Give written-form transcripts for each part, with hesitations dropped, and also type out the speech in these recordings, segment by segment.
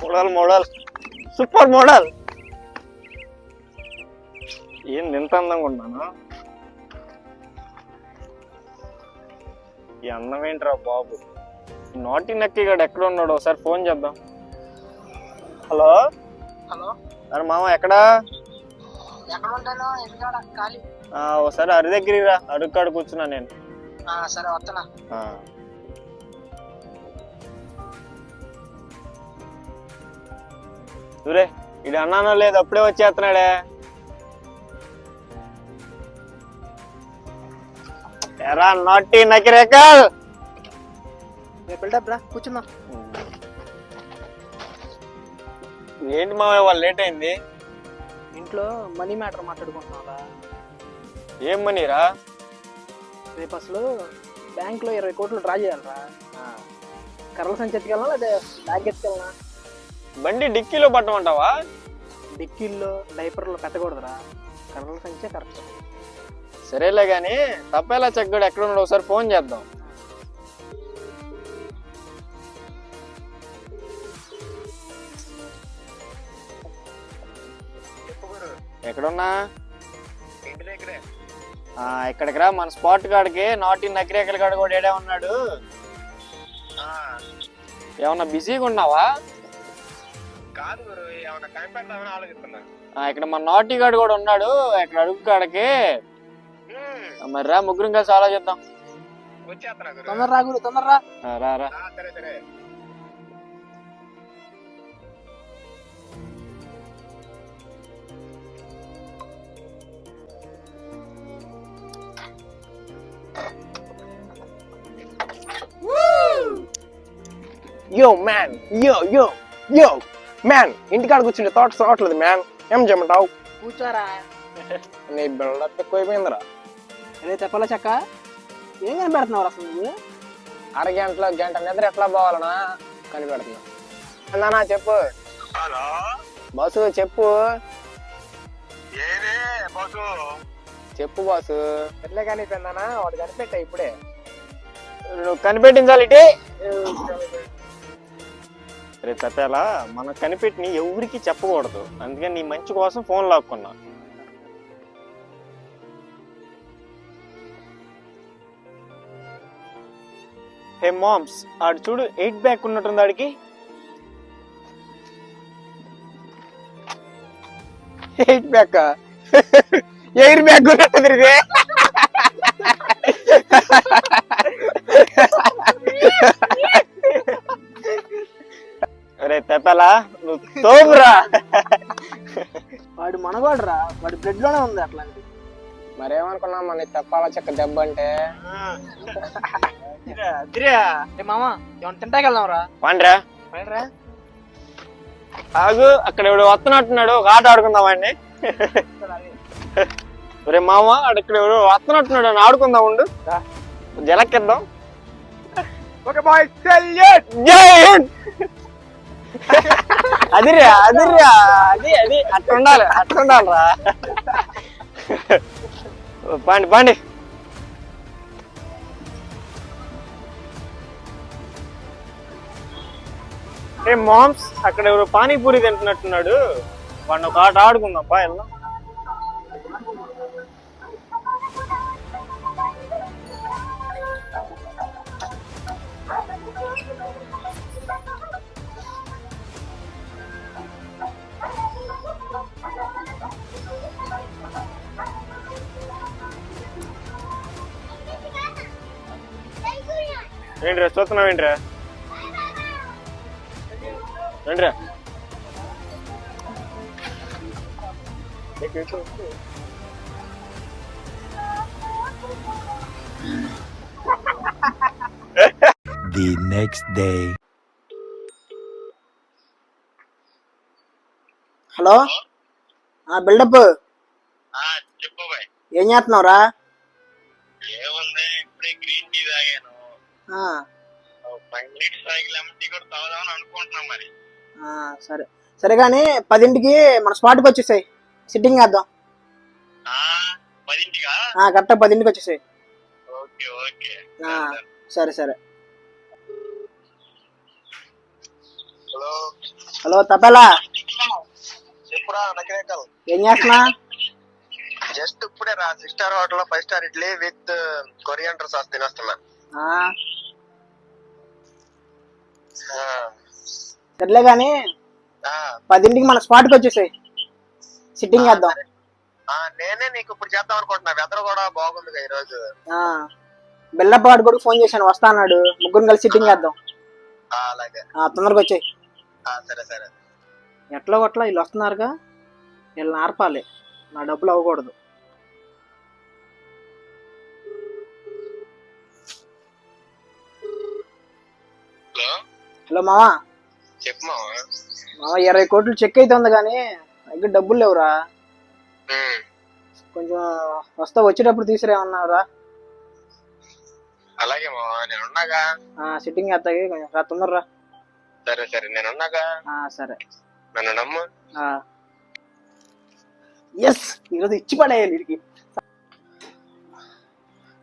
Model model super model. ఏంది ఎంత అందంగా ఉన్నాను? ఈ అందం ఏంట్రా బాబు. నాటి నక్కి గడు ఎక్కడ ఉన్నాడు? ఒకసారి ఫోన్ చేద్దాం. హలో హలో అరే మామ ఎక్కడా? ఎక్కడ ఉంటాను? ఎందుకాడ ఖాళీ. ఒకసారి అరి దగ్గరికి రా, అరుగు కాడ కూర్చున్నా నేను. సరే వస్తున్నా. ఊరే ఇది అన్నానో లేదు, అప్పుడే వచ్చేస్తున్నాడే. ఎరా నాటి నకిరేకల్ బిల్డప్ రా, కూర్చున్నా. ఏంటి మావయ్య వాళ్ళు లేట్ అయింది? ఇంట్లో మనీ మ్యాటర్ మాట్లాడుకుంటున్నావా? ఏం మనీరా? రేపు అసలు బ్యాంక్ లో 20 కోట్లు డ్రా చేయాలరా. కర్రల సంచి ఎత్తుకెళ్ళనా లేదా బ్యాగ్ ఎత్తుకెళ్ళనా? బండి డిక్కీలో పట్టమంటావా? డిక్కీల్లో డైపర్లో పెట్టకూడదురా, కర్రల సంచే కరెక్ట్. సరేలే గాని తప్పేలా చెక్కడు ఎక్కడ ఉన్నాడు ఒకసారి ఫోన్ చేద్దాం. ఎక్కడున్నా? ఇక్కడికి రా, మన స్పాట్ కాడికి. నాటి నకిరేకల కాడ కూడా ఏడే ఉన్నాడు. ఏమన్నా బిజీగా ఉన్నావా? కాదు గురు, ఏమన్నా కనిపెడతామని ఆలోచిస్తున్నా. ఇక్కడ మన నాటి గాడు కూడా ఉన్నాడు ఇక్కడ అడుగు కాడికి. మరి రా, ముగ్గురం కలిసి ఆలోచిద్దాం. వచ్చేస్తున్నా గురు. తొందర రా గురు, తొందర రా. రా రా. సరే సరే. యో మ్యాన్, యో యో యో మ్యాన్, ఇంటికాడ కూర్చుంటే థాట్స్ రావట్లేదు మ్యాన్. ఏం చేయమంటావు? కూర్చోరా. నీ బిల్డప్ ఎక్కువైపోయిందిరా. అదే చెప్పాలా చక్క, ఏం కనిపెడుతున్నావు అసలు నువ్వు? అరగంటలో గంట నిద్ర ఎట్లా పోవాలనా కనిపెడుతున్నా. చెప్పు. హలో బాసు చెప్పు. ఏదే బాసు? చెప్పు బాసు. ఎట్లే కనిపెట్టానా? వాడు కనిపెట్టా ఇప్పుడే. నువ్వు కనిపెట్టించాలి. రేపు చెప్పేలా మనకు కనిపెట్టిని ఎవరికి చెప్పకూడదు, అందుకని నీ మంచి కోసం ఫోన్ లాక్కున్నా. హే మామ్స్, ఆడు చూడు 8 బ్యాగ్ ఉన్నట్టుంది ఆడికి. 8 బ్యాగ్ ఎయిర్ బ్యాగ్ ఉన్నట్టుంది. అరే తెప్పలా నువ్వు తోపురా. వాడు మనవాడురా, వాడి బ్లడ్ లోనే ఉంది అట్లాంటి. మరేమనుకున్నా మన తెప్పాల చెక్క దెబ్బ అంటే. మామా ఏమన్నా తింటాకెళ్దాం రా. పండ్రా పండ్రా. ఆగు, అక్కడ ఎవడు వస్తున్నట్టున్నాడు, ఒక ఆట ఆడుకుందాం అండి. రే మామ, అక్కడ ఎవడు వస్తున్నట్టున్నాడు అని ఆడుకుందాం. ఉండు జలక్కిద్దాం. అదిరా అదిరా, అది అది అట్లుండాలి, అట్లుండాలిరా. పండి పండి. రే మామ్స్, అక్కడ ఎవరు పానీపూరి తింటున్నట్టున్నాడు, వాడిని ఒక ఆట ఆడుకుందాం పా. వెళ్దాం. ఏంట్రా చూస్తున్నావు? ఏంట్రా రండిరా. The next day. Hello buildup, చెప్పు బాయ్. ఏం చేస్తున్నావురా? ఏముంది, ఇప్పుడే గ్రీన్ టీ తాగాను. 5 మినిట్స్ తాగి లెమన్ టీ కూడా తాగుదామని అనుకుంటున్నాం. మరి సరే సరే కానీ 10ంటికి మన స్పాట్కి వచ్చేసాయి, సిట్టింగ్ వేద్దాం. 10ంటికా? కరెక్ట్గా 10ంటికి వచ్చేసాయి. Okay okay. సరే సరే. హలో హలో తపేలా, చెప్పురా నకిరేకల్. ఏం చేస్తున్నా? జస్ట్ ఇప్పుడే రా 6 star hotel 5 star idli with coriander sauce తినొస్తున్నా. సర్లే గాని 10ంటికి మన స్పాట్కి వచ్చేసాయి, సిట్టింగ్ చేద్దాం. నేనే నీకు ఇప్పుడు చేద్దాం అనుకుంటున్నా. వెదర్ కూడా బాగుంది ఈ రోజు. బెల్లప్ప వాడు కూడా ఫోన్ చేశాను, వస్తా అన్నాడు. ముగ్గురు కలిసి సిట్టింగ్ చేద్దాం. అలాగే తొందరగా వచ్చాయి. సరే సరే. ఎట్లా కొట్లా వీళ్ళు వస్తున్నారుగా, వీళ్ళని ఆర్పాలి, నా డబ్బులు అవ్వకూడదు. హలో మావా. చెప్పు మావా. 20 కోట్లు చెక్ అయితే ఉంది కానీ దగ్గర డబ్బులు లేవురా. కొంచెం వస్తా, వచ్చేటప్పుడు తీసుకురేమన్నారా? అలాగే మావా, నేనున్నాగా. సిట్టింగ్ చేస్తాకి కొంచెం రా, తొందరరా. సరే సరే, నేనున్నాగా. సరే, నన్ను నమ్ము. ఎస్, ఈరోజు ఇచ్చి పడేయాలి వీడికి.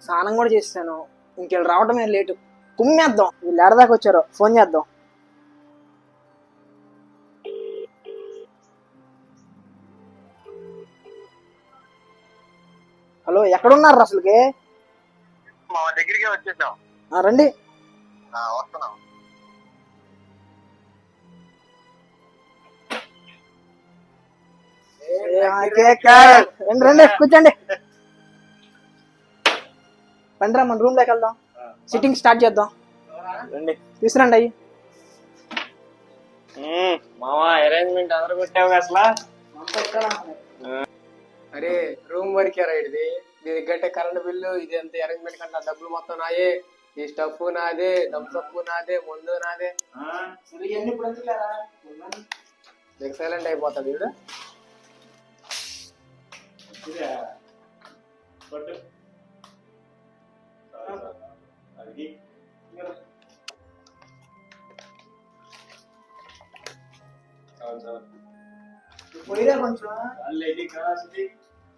స్నానం కూడా చేస్తాను, ఇంకెళ్ళి రావటమే లేటు. కుమ్మేద్దాం, వీళ్ళు ఏడదాకా వచ్చారో ఫోన్ చేద్దాం. హలో, ఎక్కడున్నారు అసలుకి? మా దగ్గరికి వచ్చేసాం. రండి. వస్తున్నాం. రండి రండి, కూర్చోండి. పండిరా, మన రూమ్ లోకి వెళ్దాం, సిట్టింగ్ స్టార్ట్ చేద్దాం. తీసుకురండి అయ్యి. మావా అరేంజ్మెంట్ అందరూ కొట్టావు అసలు. అరే రూమ్ వరకే రా ఇది. దీనికి గంటే కరెంట్ బిల్లు, ఇది అంత అరేంజ్మెంట్ కంటే డబ్బులు మొత్తం నాయే. ఈ స్టఫ్ నాదే, థమ్స్అప్ నాదే, ముందు నాదే. నీకు సైలెంట్ అయిపోతాడు వీడు.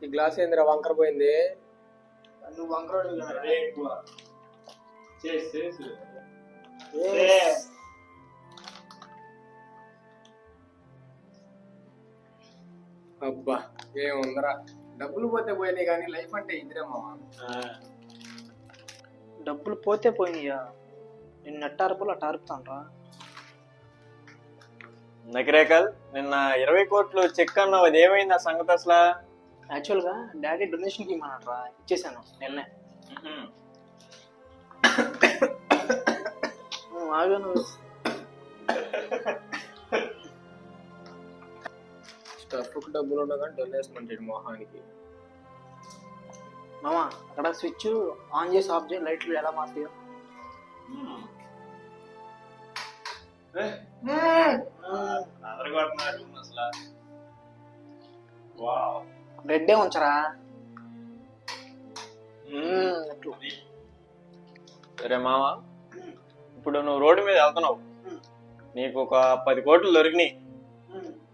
ఈ గ్లాస్ ఏందిరా వంకర పోయింది? నువ్వు వంకరోడు. అబ్బా ఏముందరా, డబ్బులు పోతే పోయినాయి కానీ లైఫ్ అంటే ఇదిరేమో. డబ్బులు పోతే పోయినాయా? నిన్న ఎట్టారుపులు అట్ట అరుపుతాను రా. నకిరేకల్, నిన్న 20 కోట్లు చెక్ అన్నావు, అది ఏమైంది ఆ సంగతి అసలు? యాక్చువల్గా డాడీ డొనేషన్కి ఇమ్మన్నట్రా, ఇచ్చేసాను నిన్నే. ఆగాను. స్టఫ్కి డబ్బులు ఉండగా డొనేషన్ అంటే మొహానికి. మామా, అక్కడ స్విచ్ ఆన్ చేసి ఆఫ్ చేసి లైట్లు ఎలా మారుతాయో. రెడ్డే ఉంచరా. సరే మావా, ఇప్పుడు నువ్వు రోడ్డు మీద వెళ్తున్నావు, నీకు ఒక 10 కోట్లు దొరికినాయి,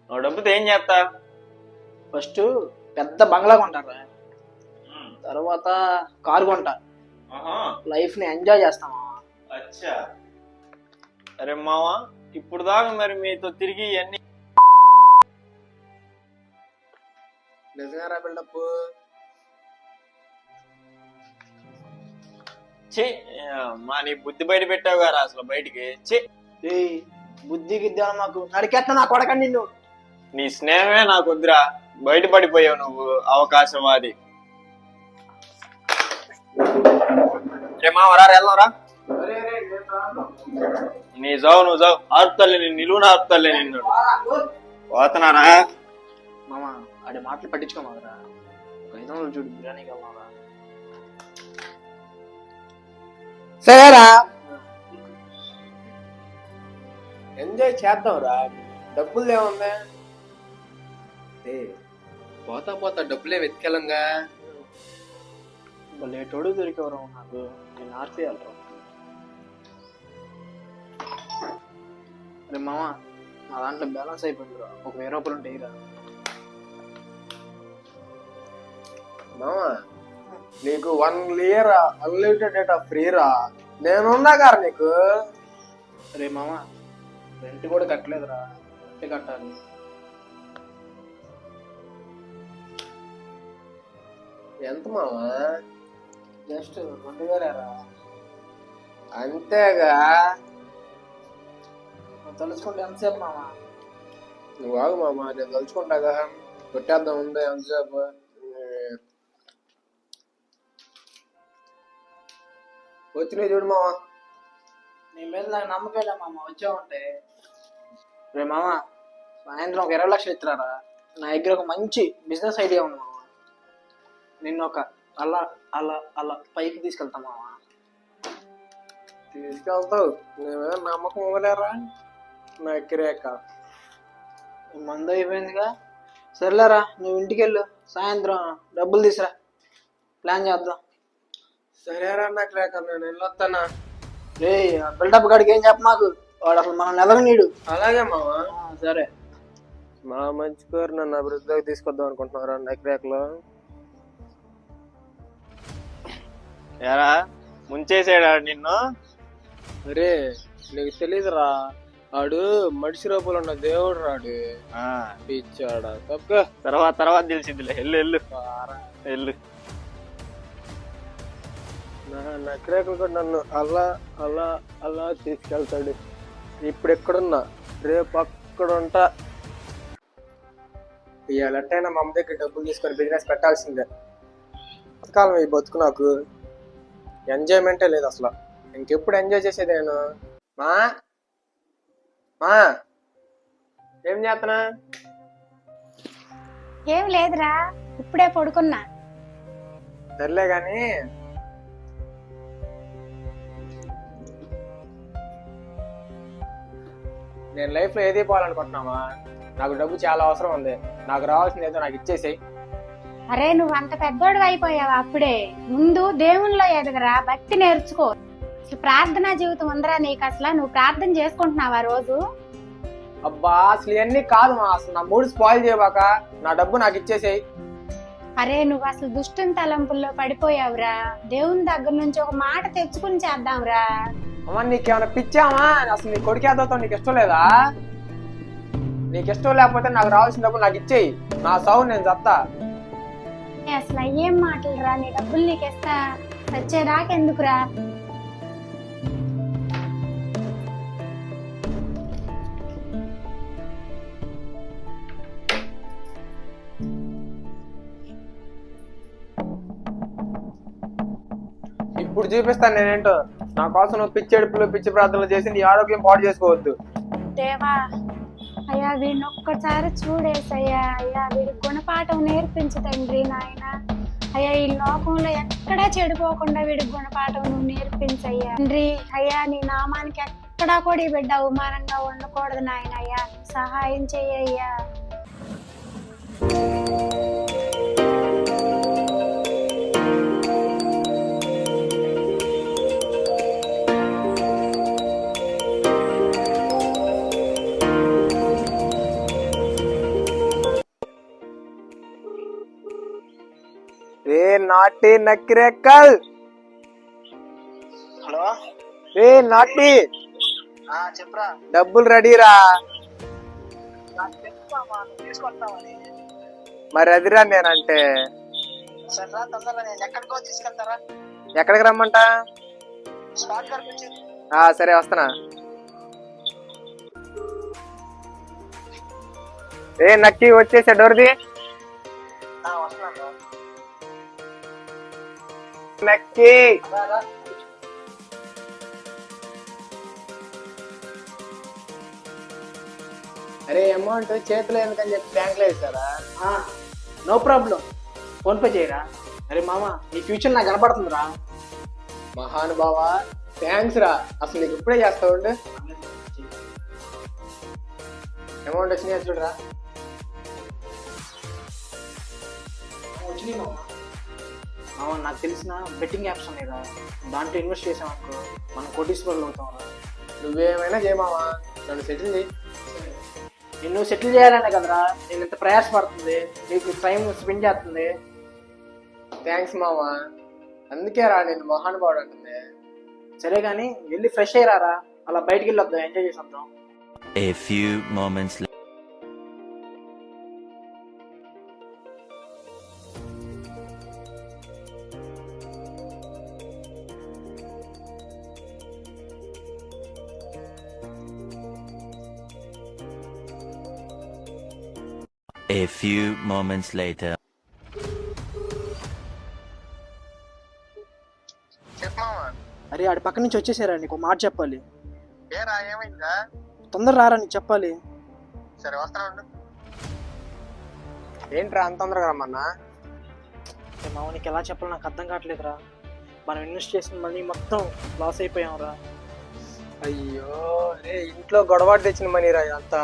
నువ్వు డబ్బుతో ఏం చేస్తా? ఫస్ట్ పెద్ద బంగ్లా కొంటారా, తర్వాత కారు కొంటా, లైఫ్ ని ఎంజాయ్ చేస్తామా. అచ్చా, సరే మావా, ఇప్పుడు దాకా మరి మీతో తిరిగి అన్ని నిజంగా బిల్డప్. మా నీ బుద్ధి బయట పెట్టావు గారా అసలు బయటికి. బుద్ధి గిద్దా మాకు నరికెట్ట నా కొడకండి నిన్ను. నీ స్నేహమే నాకు వద్దురా, బయటపడిపోయావు నువ్వు అవకాశవాది. మావరా వెళ్దాంరా. నీ జావు నువ్వు జావు, ఆపుతలే నిన్ను, నిలువున ఆపుతలే నిన్ను. పోతున్నారా మామ, ఆడి మాటలు పట్టించుకోమాకరా. 500 చూడు బిర్యానీకి వెళ్దాంరా. సరేరా, ఎంజాయ్ చేద్దాం రా. డబ్బులు ఏముందా, పోతా పోతా డబ్బులే వెతికెళ్ళంగా. లేటోడు దొరికేవరా నాకు, నేను ఆర్చేయాలరా. అరే మామ, నా దాంట్లో బ్యాలెన్స్ అయిపోయిందిరా, ఒక 1000 రూపాయలు ఉంటాయి రా. మామా, నీకు 1 ఇయర్ అన్లిమిటెడ్ డేటా ఫ్రీ రా. నేనున్నా గారు నీకు. అరే మామ, రెంట్ కూడా కట్టలేదురా, ఎట్టి కట్టాలి. ఎంత మావా? జస్ట్ 2000 రా. అంతేగా? నువ్వు తెలుసుకుంటే ఎంతసేపు మామ? నువ్వు ఆగు మామ, నేను తలుచుకుంటాగా. కొట్టేద్దాం ఉందే ఎంతసేపు. వచ్చినాయి చూడు మామ. నీ మీద నాకు నమ్మకం మామ, వచ్చావంటే. రే మామ, సాయంత్రం ఒక 20 లక్షలు ఇస్తారా? నా దగ్గర ఒక మంచి బిజినెస్ ఐడియా ఉంది మామ. నిన్ను ఒక అలా అలా అలా పైకి తీసుకెళ్తా మామ. తీసుకెళ్తావు? నేనేదో నమ్మకం ఇవ్వలేరా? నా ఎక్కిరేక మందు అయిపోయిందిగా. సర్లేరా, నువ్వు ఇంటికి వెళ్ళు, సాయంత్రం డబ్బులు తీసురా, ప్లాన్ చేద్దాం. సరేరా నాకు లేక నేను వెళ్ళొస్తానా? రే బిల్డప్ గడికి ఏం చెప్ప మాకు, వాడు అసలు మనం ఎదగనీడు. అలాగే మామ. సరే. మా మంచి పేరు నన్ను అభివృద్ధిలోకి తీసుకొద్దాం అనుకుంటున్నారా నెక్రేకలో? ఎరా ముంచేసాడా నిన్ను? అరే నీకు తెలీదురా, ఆడు మడిసి రూపంలో ఉన్న దేవుడు రాడు. పిచ్చాడా తప్ప. తర్వాత తెలిసిందిలే. ఎల్లు ఎల్లు. నా నక్రేకలు కూడా నన్ను అలా అలా అలా తీసుకెళ్తాడు. ఇప్పుడు ఎక్కడున్నా రేపు అక్కడ ఉంటా. ఇవాళ ఎట్టయినా మా అమ్మ దగ్గర డబ్బులు తీసుకొని బిజినెస్ పెట్టాల్సిందే. అంతకాలం ఈ బతుకు నాకు ఎంజాయ్మెంటే లేదు అసలు. ఇంకెప్పుడు ఎంజాయ్ చేసేది నేను? మా మా ఏం చేస్తున్నా? ఏం లేదురా, ఇప్పుడే పడుకున్నా. సర్లే గాని నేను లైఫ్ లో ఏది పోవాలనుకుంటున్నావా? నాకు డబ్బు చాలా అవసరం ఉంది. నాకు రావాల్సింది ఏదో నాకు ఇచ్చేసేయ్. అరే నువ్వు అంత పెద్దోడు అయిపోయావా అప్పుడే? ముందు దేవునిలో ఎదగరా, భక్తి నేర్చుకో. అసలు ప్రార్థనా జీవితం ఉందరా నీకు? అసలు నువ్వు ప్రార్థన చేసుకుంటున్నావా రోజు? అబ్బా అసలు ఇవన్నీ కాదు మా. అసలు నా మూడు స్పాయిల్ చేయబాక, నా డబ్బు నాకు ఇచ్చేసేయ్. అరే నువ్వు అసలు దుష్టుని తలంపుల్లో పడిపోయావురా. దేవుని దగ్గర నుంచి ఒక మాట తెచ్చుకుని చేద్దాంరా. అమ్మ నీకేమైనా పిచ్చామా? అసలు నీ కొడుకేదవుతా నీకు ఇష్టం లేదా? నీకు ఇష్టం లేకపోతే నాకు రావాల్సిన డబ్బులు నాకు ఇచ్చేయి. నా సావు నేను చెప్తా. అసలు అయ్యేం మాటలురా, నీ డబ్బులు నీకేస్తా, వచ్చేదాకెందుకురా? ఇప్పుడు చూపిస్తాను నేనేంటో. నా కోసం నువ్వు పిచ్చి ఏడుపులు పిచ్చి ప్రార్థనలు చేసి నీ ఆరోగ్యం పాడు చేసుకోవద్దు. దేవా, అయ్యా వీడిని ఒక్కసారి చూడేసయ్యా. అయ్యా వీడి గుణపాఠం నేర్పించు తండ్రి నాయన. అయ్యా ఈ లోకంలో ఎక్కడా చెడిపోకుండా వీడికి గుణపాఠం నువ్వు నేర్పించయ్యా తండ్రి. అయ్యా నీ నామానికి ఎక్కడా కూడా ఈ బిడ్డ అవమానంగా ఉండకూడదు నాయన. అయ్యా సహాయం చెయ్యయ్యా. రే నాటి నక్కిరెక్కల్. హలో. రే నాటి చెప్పరా. డబ్బులు రెడీరా. తీసుకొస్తామని. మరి అదిరా నేనంటే. సరేరా, తొందరగా నేను ఎక్కడికో తీసుకెళ్తారా? ఎక్కడికి రమ్మంట? స్పాట్ కనిపించి. సరే వస్తున్నా. రే నక్కి వచ్చేసా డోర్ది. వస్తున్నాను. నక్కి అరే అమౌంట్ చేతిలో ఎందుకని చెప్పి బ్యాంక్ లో వేసారా? నో ప్రాబ్లం, ఫోన్ పే చేయరా. అరే మామ, నీ ఫ్యూచర్ నాకు కనపడుతుందిరా. మహానుభావా థ్యాంక్స్ రా. అసలు నీకు ఇప్పుడే చేస్తావు. అమౌంట్ వచ్చినాయి చూడరా. వచ్చినాయి మామ. నాకు తెలిసిన బెట్టింగ్ యాప్స్ ఉన్నాయిరా, దాంట్లో ఇన్వెస్ట్ చేసామనుకో మనం కోటీశ్వరులు అవుతాం రా. నువ్వేమైనా చేయమావా, నన్ను సెటిల్ చేయి. నిన్ను సెటిల్ చేయాలనే కదరా నేను ఇంత ప్రయాసపడుతుంది, నీకు టైం స్పెండ్ చేస్తుంది. థ్యాంక్స్ మావా, అందుకే రా నేను మహానుభావుడు అంటుంది. సరే కానీ వెళ్ళి ఫ్రెష్ అయ్యారా, అలా బయటికి వెళ్ళొద్దాం, ఎంజాయ్ చేసి వద్దాం. A few moments later. A few moments later. చెప్పమావా అరే ఆడి పక్క నుంచి వచ్చేసారా, నీకు ఒక మాట చెప్పాలి. ఏరా ఏమైందా? తొందర రారా, నీకు చెప్పాలి. సరే వస్తాను. ఏంట్రా అంత తొందరగా రమ్మన్నా? మామ నీకు ఎలా చెప్పాలో నాకు అర్థం కావట్లేదురా. మనం ఇన్వెస్ట్ చేసిన మనీ మొత్తం లాస్ అయిపోయాంరా. అయ్యో రే, ఇంట్లో గొడవాటు తెచ్చిన మనీరా అంతా.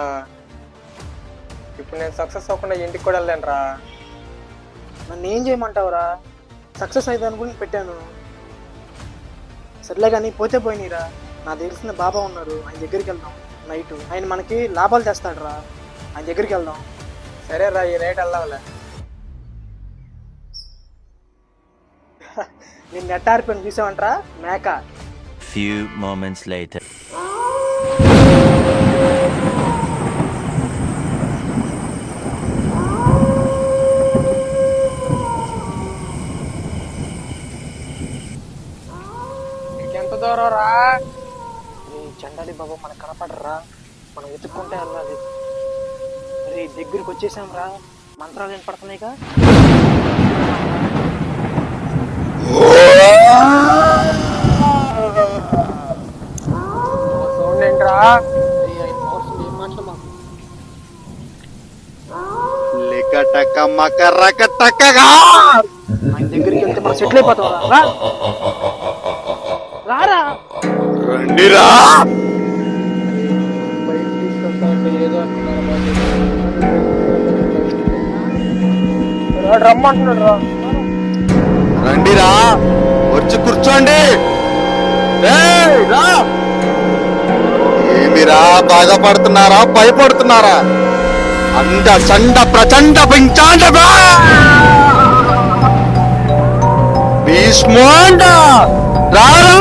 ఇప్పుడు నేను సక్సెస్ అవ్వకుండా ఇంటికి కూడా వెళ్ళానురా. నన్ను ఏం చేయమంటావురా? సక్సెస్ అయితే అనుకుని పెట్టాను. సర్లే కానీ పోతే పోయినరా. నాకు తెలిసిన బాబా ఉన్నారు, ఆయన దగ్గరికి వెళ్దాం నైట్. ఆయన మనకి లాభాలు తెస్తాడురా, ఆయన దగ్గరికి వెళ్దాం. సరే రా, ఈ నైట్ వెళ్దాంలే. నేను నెట్టారిపోయిన చూసావంటరా మేక. Few moments later. ఇంకెంత దూరం రా? చండాలి బాబు మనకు కనపడరా, మనం వెతుక్కుంటే వెళ్ళాలి. అరే దగ్గరికి వచ్చేసాం రా, మంత్రాలు ఏం పడుతున్నాయిగా. సౌండ్ ఏంట్రా? ఏం మాటలు మాకు. ఆయన దగ్గరికి వెళ్తే మనం సెటిల్ అయిపోతాం రా. రారా రండిరా. బయట తీసుకెళ్తానంటే ఏదో రమ్మంటున్నాడు రా. రండిరా, వచ్చి కూర్చోండి. ఏమిరా, బాధపడుతున్నారా భయపడుతున్నారా? అంద చండ ప్రచండ పించాండ భీష్మాండ రారా.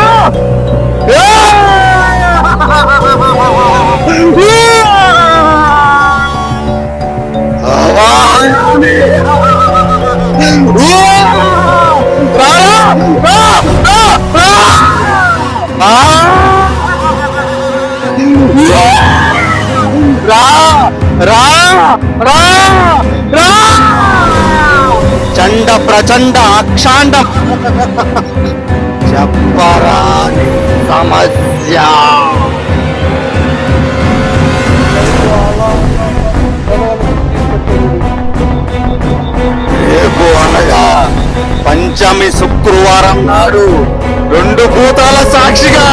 చండ ప్రచండ అక్షాండ చెప్పరాని సమస్య. రేపు అనగా పంచమి శుక్రవారం నాడు 2 భూతాల సాక్షిగా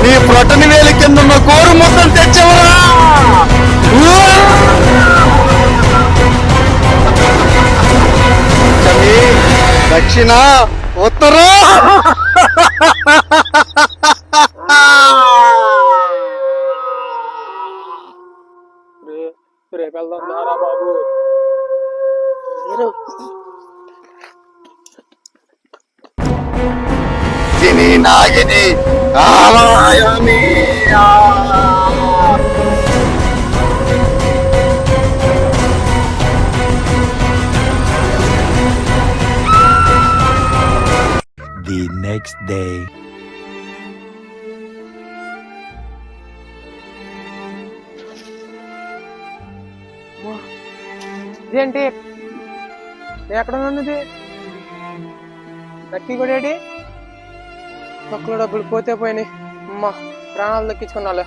నీ ప్రొటని వేలి కింద ఉన్న కోరు మొత్తం తెచ్చవరా. పంచమి దక్షిణ ఉత్తర. రేపు వెళ్దాం దారా బాబు. నాగిని ఆలయామి. The next day. ఇదేంటి, నేను ఎక్కడ ఉన్నది? లక్కీ కూడా ఏంటి? తక్కువ డబ్బులు పోతే పోయినాయి. అమ్మా, ప్రాణాలు దక్కించుకున్నాలే.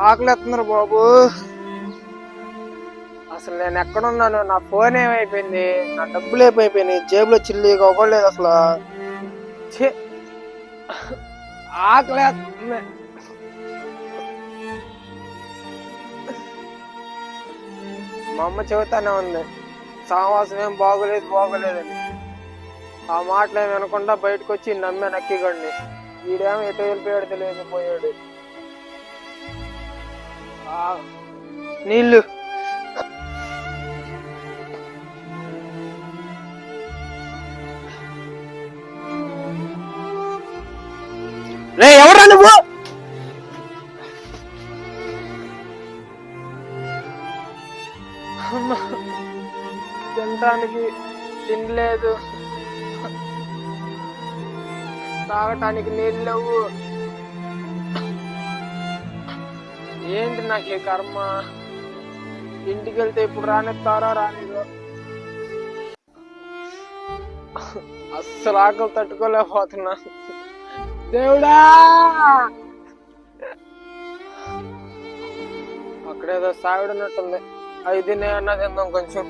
ఆకలిస్తున్నారు బాబు. అసలు నేను ఎక్కడున్నాను? నా ఫోన్ ఏమైపోయింది, నా డబ్బులు ఏమైపోయినాయి, జేబులో చిల్లి ఒక్కలేదు అసలు. ఆకలిస్తుంది. మా అమ్మ చెబుతానే ఉంది, సావాసం ఏం బాగోలేదని. ఆ మాటలు ఏమి వినకుండా బయటకు వచ్చి నమ్మే నక్కిగండి. వీడేమో ఎటు వెళ్ళిపోయాడు తెలియకపోయాడు. నీళ్ళు రే, ఎవరా నువ్వు? తినడానికి తినలేదు. తాగటానికి నీళ్ళు లేవు. ఏంటి నాకు ఈ కర్మ? ఇంటికి వెళ్తే ఇప్పుడు రానిస్తారా రానిదో. అస్సలు ఆకలి తట్టుకోలేకపోతున్నా. దేవుడా, అక్కడేదో సావిడనట్టుంది. అది నేను తిందాం కొంచెం.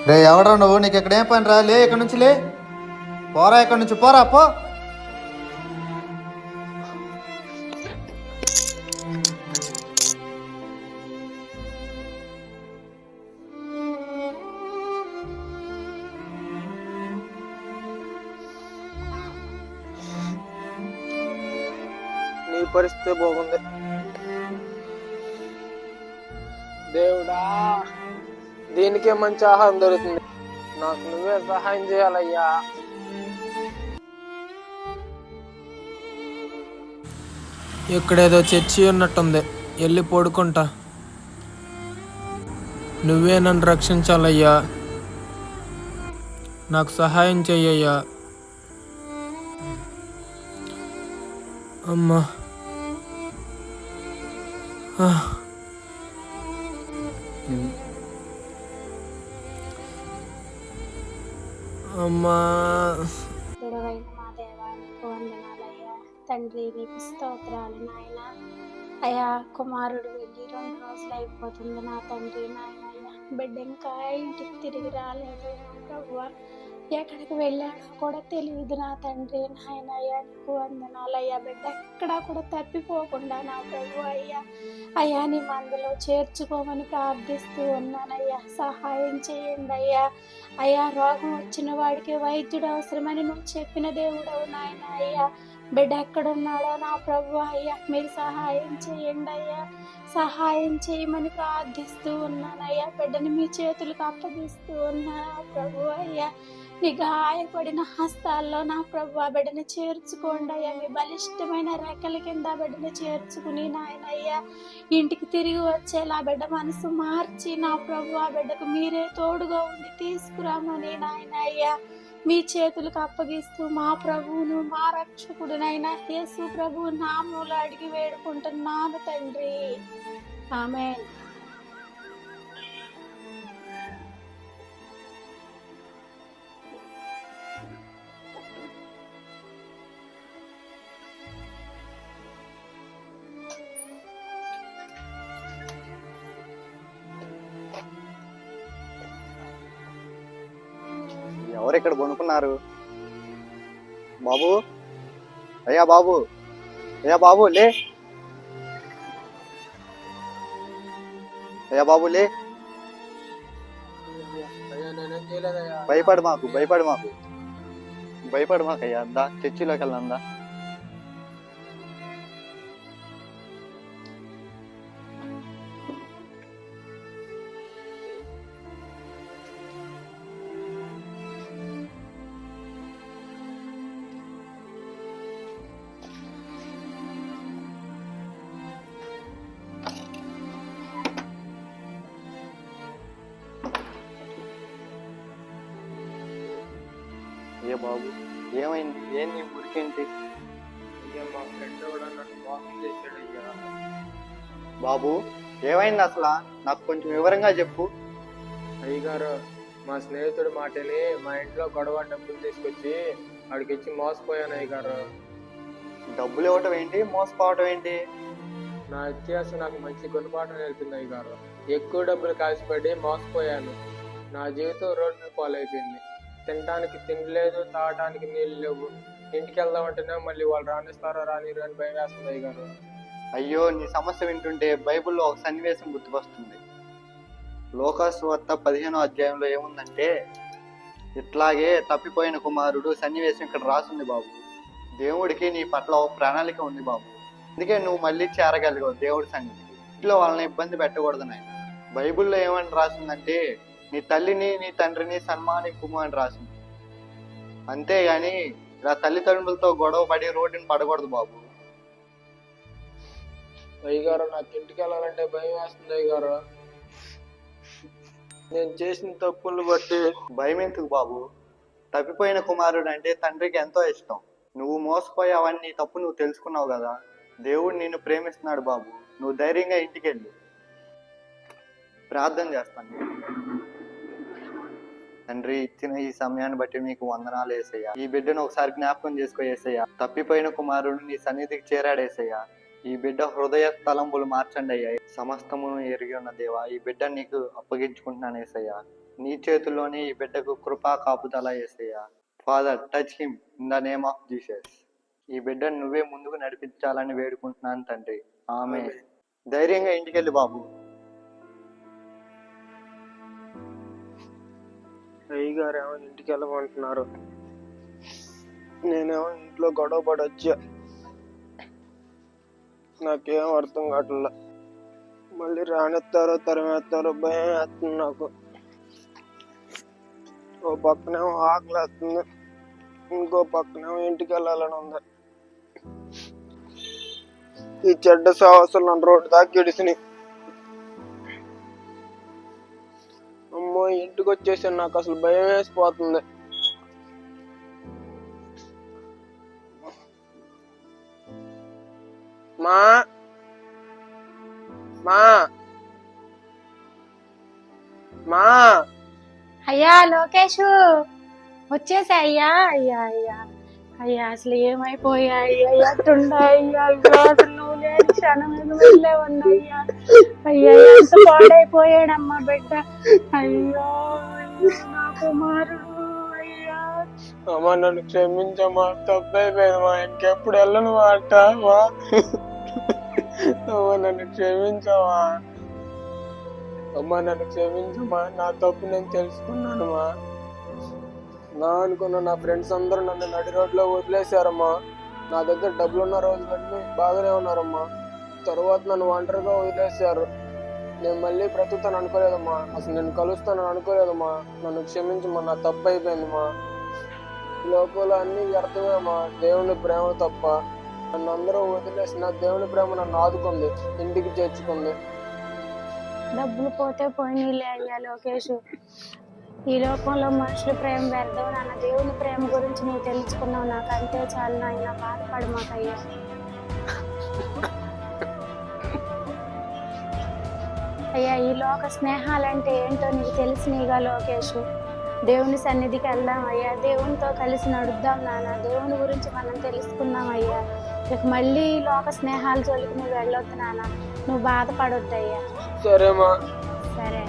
రే ఎవడ్రా నువ్వు? నీకు ఇక్కడ ఏం పని రా? లే ఇక్కడ నుంచి, లే పోరా, ఇక్కడ నుంచి పోరా, పో. నీ పరిస్థితి బాగుంది. దేవుడా, దీనికే మంచి ఆహారం దొరుకుతుంది. నాకు నువ్వే సహాయం చేయాలయ్యా. ఇక్కడేదో చర్చి ఉన్నట్టుంది, వెళ్ళి పడుకుంటా. నువ్వే నన్ను రక్షించాలయ్యా, నాకు సహాయం చెయ్యయ్యా. అమ్మా, అమ్మా. గొడవైన మా దేవానికి వందనాలయ్యా. తండ్రి నీకు స్తోత్రాలు నాయన. అయ్యా కుమారుడు వెళ్ళి 2 రోజులు అయిపోతుంది నా తండ్రి నాయన. అయ్యా బిడ్డ ఇంకా ఇంటికి తిరిగి రాలేదు ప్రభువా. ఎక్కడికి వెళ్ళాడో కూడా తెలియదు నా తండ్రి నాయన. అయ్యా నీకు వందనాలయ్యా. బిడ్డ ఎక్కడా కూడా తప్పిపోకుండా నా ప్రభు అయ్యా. అయ్యా నీ మందులో చేర్చుకోమని ప్రార్థిస్తూ ఉన్నానయ్యా. సహాయం చేయండి అయ్యా. అయ్యా రోగం వచ్చిన వాడికి వైద్యుడు అవసరమని నువ్వు చెప్పిన దేవుడవు నాయన. అయ్యా బిడ్డ ఎక్కడున్నాడో నా ప్రభు అయ్యా మీరు సహాయం చేయండి అయ్యా. సహాయం చేయమని ప్రార్థిస్తూ ఉన్నానయ్యా. బిడ్డని మీ చేతులకు అప్పగిస్తూ ఉన్నా ప్రభు అయ్యా. నీ గాయపడిన హస్తాల్లో నా ప్రభు బిడ్డని చేర్చుకోండి అయ్యా. మీ బలిష్టమైన రెక్కల కింద బిడ్డని చేర్చుకుని నాయనయ్యా ఇంటికి తిరిగి వచ్చేలా బిడ్డ మనసు మార్చి నా ప్రభు బిడ్డకు మీరే తోడుగా ఉండి తీసుకురామని నాయనయ్యా మీ చేతులకు అప్పగిస్తూ మా ప్రభువును మా రక్షకుడునైనా యేసు ప్రభు నామములో అడిగి వేడుకుంటున్నాను తండ్రి, ఆమేన్. ఎవరు ఇక్కడ కొనుక్కున్నారు? బాబు, అయ్యా బాబు, అయ్యా బాబు లే, అయ్యా బాబు లే. భయపడు మాకు, భయపడు మాకు, భయపడు మాకు అయ్యా. అందా చర్చిలోకి వెళ్ళందా. ఏ బాబు ఏమైంది? ఏంది ఊరికేంటి? మా ఫ్రెండ్ కూడా నన్ను మోసం చేశాడయ్యా. బాబు ఏమైంది అసలు? నాకు కొంచెం వివరంగా చెప్పు. అయ్యగారు, మా స్నేహితుడు మాటని మా ఇంట్లో గొడవ డబ్బులు తీసుకొచ్చి వాడికి ఇచ్చి మోసపోయాను అయ్యగారు. డబ్బులు ఇవ్వటం ఏంటి, మోసపోవటం ఏంటి? నా ఇతిహాసం నాకు మంచి గుణపాఠం నేర్పింది అయ్యగారు. ఎక్కువ డబ్బులు కాసిపడి మోసపోయాను. నా జీవితం రోడ్డు పాలైపోయింది. తినడానికి తిండి లేదు, తాగడానికి నీళ్ళు లేవు. ఇంటికి వెళ్దామంటేనే మళ్ళీ వాళ్ళు రానిస్తారో రానిరు అని భయం వేస్తుంది అయ్యగారు. అయ్యో, నీ సమస్య వింటుంటే బైబిల్లో ఒక సన్నివేశం గుర్తుకొస్తుంది. లోకాసు వార్త 15వ అధ్యాయంలో ఏముందంటే, ఇట్లాగే తప్పిపోయిన కుమారుడు సన్నివేశం ఇక్కడ రాసింది బాబు. దేవుడికి నీ పట్ల ఒక ప్రణాళిక ఉంది బాబు. అందుకే నువ్వు మళ్ళీ చేరగలిగావు దేవుడి సన్నిధికి. ఇంట్లో వాళ్ళని ఇబ్బంది పెట్టకూడదు నాయన. బైబిల్లో ఏమని రాసిందంటే నీ తల్లిని నీ తండ్రిని సన్మానింపుము అని రాసింది. అంతేగాని ఇలా తల్లిదండ్రులతో గొడవ పడి రోడ్డుని పడకూడదు బాబు. అయ్యగారు నాకు ఇంటికి వెళ్ళాలంటే భయం వేస్తుంది అయ్యగారు. నేను చేసిన తప్పులు బట్టి. భయం ఎందుకు బాబు? తప్పిపోయిన కుమారుడు అంటే తండ్రికి ఎంతో ఇష్టం. నువ్వు మోసపోయావని నీ తప్పు నువ్వు తెలుసుకున్నావు కదా. దేవుడు నిన్ను ప్రేమిస్తున్నాడు బాబు. నువ్వు ధైర్యంగా ఇంటికి వెళ్ళు. ప్రార్థన చేస్తాను. తండ్రి, ఇచ్చిన ఈ సమయాన్ని బట్టి మీకు వందనాలు యేసయ్యా. ఈ బిడ్డను ఒకసారి జ్ఞాపకం చేసుకో యేసయ్యా. తప్పిపోయిన కుమారుడు నీ సన్నిధికి చేరాడేసయ్యా. ఈ బిడ్డ హృదయ తలంపులు మార్చండి అయ్యా. సమస్తమును ఎరిగి ఉన్న దేవా, ఈ బిడ్డ నీకు అప్పగించుకుంటున్నాను యేసయ్యా. నీ చేతుల్లోనే ఈ బిడ్డకు కృపా కాపుదల యేసయ్యా. Father, touch him in the name of Jesus. ఈ బిడ్డను నువ్వే ముందుకు నడిపించాలని వేడుకుంటున్నాను తండ్రి. ఆమె ధైర్యంగా ఇంటికెళ్ళి బాబు. అయ్యగారు ఏమో ఇంటికి వెళ్ళమంటున్నారు, నేనేమో ఇంట్లో గొడవ పడొచ్చా. నాకేం అర్థం కావట్లా. మళ్ళీ రానెత్తారో తరిమేస్తారో భయం వేస్తుంది నాకు. ఓ పక్కనేమో ఆకలి వేస్తుంది, ఇంకో పక్కనేమో ఇంటికి వెళ్ళాలని ఉంది. ఈ చెడ్డ సాహసాలు నన్ను రోడ్డు దాకా ఇడిసినాయి. అమ్మో, ఇంటికి వచ్చేసాను, నాకు అసలు భయం వేసిపోతుంది. మా మా మా అయ్యా లోకేష్, వచ్చేసా అయ్యా. అయ్యా అయ్యా అయ్యా, అసలు ఏమైపోయా అయ్యా, ఎట్టుండా అయ్యా, అసలు నువ్వు లేని క్షణం వెళ్ళే ఉన్నాయ్యా. అయ్యా, ఎంత పాడైపోయాడమ్మా బిడ్డ. అయ్యో నా కుమారుడు. అయ్యా అమ్మా, నన్ను క్షమించమ్మా, తప్పైపోయిందమ్మా, ఇంకెప్పుడు వెళ్ళను మాట. అమ్మా, నన్ను క్షమించమ్మా. అమ్మా, నన్ను క్షమించమ్మా, నా తప్పు నేను తెలుసుకున్నానమ్మా. నా అనుకున్న నా ఫ్రెండ్స్ అందరూ నన్ను నడి రోడ్లో వదిలేశారమ్మా. నా దగ్గర డబ్బులు ఉన్న రోజులన్నీ బాగానే ఉన్నారమ్మా. తర్వాత నన్ను ఒంటరిగా వదిలేశారు. నేను మళ్ళీ బ్రతుకుతాను అనుకోలేదమ్మా. అసలు నేను కలుస్తానని అనుకోలేదమ్మా. నన్ను క్షమించమ్మా, నా తప్పు అయిపోయిందమ్మా. లోకంలో అన్ని వ్యర్థమేమ్మా, దేవుని ప్రేమ తప్ప. నన్ను అందరూ వదిలేసిన దేవుని ప్రేమ నన్ను ఆదుకుంది, ఇంటికి చేర్చుకుంది. డబ్బులు పోతే పోయినలే అయ్యా లోకేష్. ఈ లోకంలో మనుషుల ప్రేమ వ్యర్థం. నాన్న, దేవుని ప్రేమ గురించి నువ్వు తెలుసుకున్నావు, నాకు అంతే చాలు నాయన. బాధపడు మాకయ్యా. అయ్యా, ఈ లోక స్నేహాలంటే ఏంటో నీకు తెలిసినగా లోకేష్. దేవుని సన్నిధికి వెళ్దాం అయ్యా, దేవునితో కలిసి నడుద్దాం నాన్న. దేవుని గురించి మనం తెలుసుకుందాం అయ్యా. ఇక మళ్ళీ లోక స్నేహాల జోలికి నువ్వు వెళ్ళొద్దు నాన్న. నువ్వు బాధపడొద్దు అయ్యా. సరేమ్మా. సరే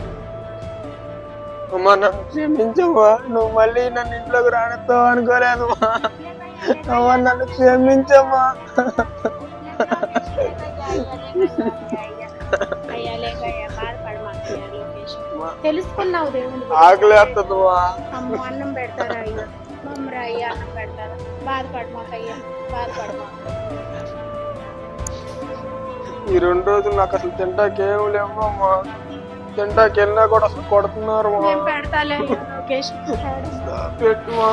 అమ్మా, నన్ను క్షమించమ్మా. నువ్వు మళ్ళీ నన్ను ఇంట్లోకి రానిస్తావు అనుకోలేదమ్మా. అమ్మా, నన్ను క్షమించమ్మా. అయ్యా లేకయ్యా, బాధపడు మాకయ్యా లోకేష్. తెలుసుకున్నావు దేవుని ఆకలి వేస్తుందమ్మా. అమ్మ అన్నం పెడతారా అయ్యా? మమ్మరా అయ్యా అన్నం పెడతారా? బాధపడు మాకయ్యా, బాధపడు మాకు. ఈ 2 రోజులు నాకు అసలు తింటాకేం లేవమ్మా. తింటాకి వెళ్ళినా కూడా అసలు కొడుతున్నారు. పెడతాలే లోకేష్. పెట్టుమా.